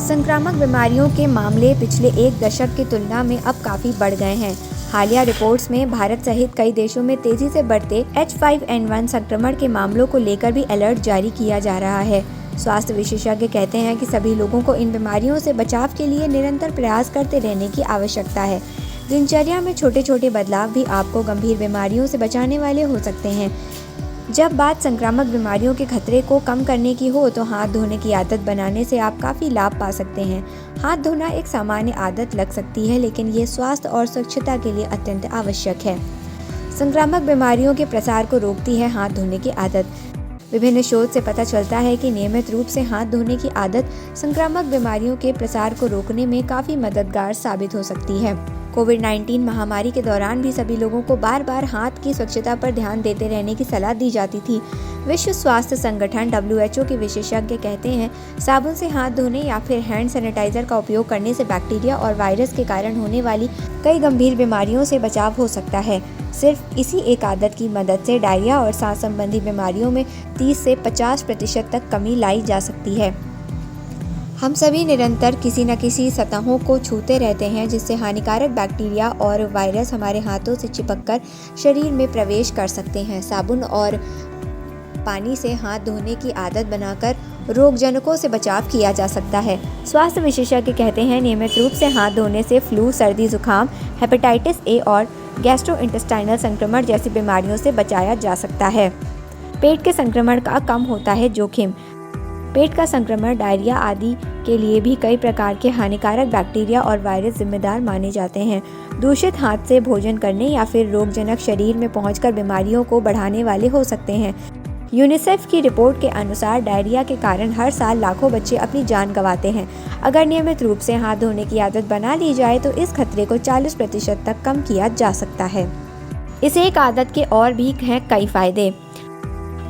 संक्रामक बीमारियों के मामले पिछले एक दशक की तुलना में अब काफी बढ़ गए हैं। हालिया रिपोर्ट्स में भारत सहित कई देशों में तेजी से बढ़ते H5N1 संक्रमण के मामलों को लेकर भी अलर्ट जारी किया जा रहा है। स्वास्थ्य विशेषज्ञ कहते हैं कि सभी लोगों को इन बीमारियों से बचाव के लिए निरंतर प्रयास करते रहने की आवश्यकता है। दिनचर्या में छोटे छोटे बदलाव भी आपको गंभीर बीमारियों से बचाने वाले हो सकते हैं। जब बात संक्रामक बीमारियों के खतरे को कम करने की हो तो हाथ धोने की आदत बनाने से आप काफ़ी लाभ पा सकते हैं। हाथ धोना एक सामान्य आदत लग सकती है, लेकिन ये स्वास्थ्य और स्वच्छता के लिए अत्यंत आवश्यक है। संक्रामक बीमारियों के प्रसार को रोकती है हाथ धोने की आदत। विभिन्न शोध से पता चलता है कि नियमित रूप से हाथ धोने की आदत संक्रामक बीमारियों के प्रसार को रोकने में काफ़ी मददगार साबित हो सकती है। कोविड-19 महामारी के दौरान भी सभी लोगों को बार बार हाथ की स्वच्छता पर ध्यान देते रहने की सलाह दी जाती थी। विश्व स्वास्थ्य संगठन WHO के विशेषज्ञ कहते हैं, साबुन से हाथ धोने या फिर हैंड सैनिटाइजर का उपयोग करने से बैक्टीरिया और वायरस के कारण होने वाली कई गंभीर बीमारियों से बचाव हो सकता है। सिर्फ इसी एक आदत की मदद से डायरिया और सांस संबंधी बीमारियों में 30 से 50% तक कमी लाई जा सकती है। हम सभी निरंतर किसी न किसी सतहों को छूते रहते हैं, जिससे हानिकारक बैक्टीरिया और वायरस हमारे हाथों से चिपककर शरीर में प्रवेश कर सकते हैं। साबुन और पानी से हाथ धोने की आदत बनाकर रोगजनकों से बचाव किया जा सकता है। स्वास्थ्य विशेषज्ञ कहते हैं, नियमित रूप से हाथ धोने से फ्लू, सर्दी, जुकाम, हेपेटाइटिस ए और गैस्ट्रोइंटेस्टाइनल संक्रमण जैसी बीमारियों से बचाया जा सकता है। पेट के संक्रमण का कम होता है जोखिम। पेट का संक्रमण, डायरिया आदि के लिए भी कई प्रकार के हानिकारक बैक्टीरिया और वायरस जिम्मेदार माने जाते हैं। दूषित हाथ से भोजन करने या फिर रोगजनक शरीर में पहुंचकर बीमारियों को बढ़ाने वाले हो सकते हैं। यूनिसेफ की रिपोर्ट के अनुसार डायरिया के कारण हर साल लाखों बच्चे अपनी जान गंवाते हैं। अगर नियमित रूप से हाथ धोने की आदत बना ली जाए तो इस खतरे को 40% तक कम किया जा सकता है। इस एक आदत के और भी हैं कई फायदे।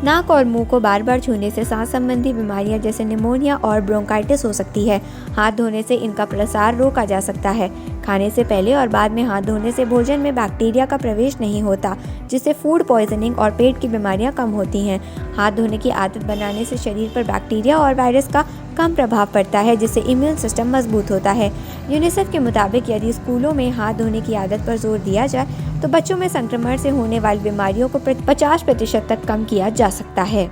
नाक और मुंह को बार बार छूने से सांस संबंधी बीमारियां जैसे निमोनिया और ब्रोंकाइटिस हो सकती है। हाथ धोने से इनका प्रसार रोका जा सकता है। खाने से पहले और बाद में हाथ धोने से भोजन में बैक्टीरिया का प्रवेश नहीं होता, जिससे फूड पॉइजनिंग और पेट की बीमारियां कम होती हैं। हाथ धोने की आदत बनाने से शरीर पर बैक्टीरिया और वायरस का कम प्रभाव पड़ता है, जिससे इम्यून सिस्टम मजबूत होता है। यूनिसेफ के मुताबिक यदि स्कूलों में हाथ धोने की आदत पर जोर दिया जाए तो बच्चों में संक्रमण से होने वाली बीमारियों को 50% तक कम किया जा सकता है।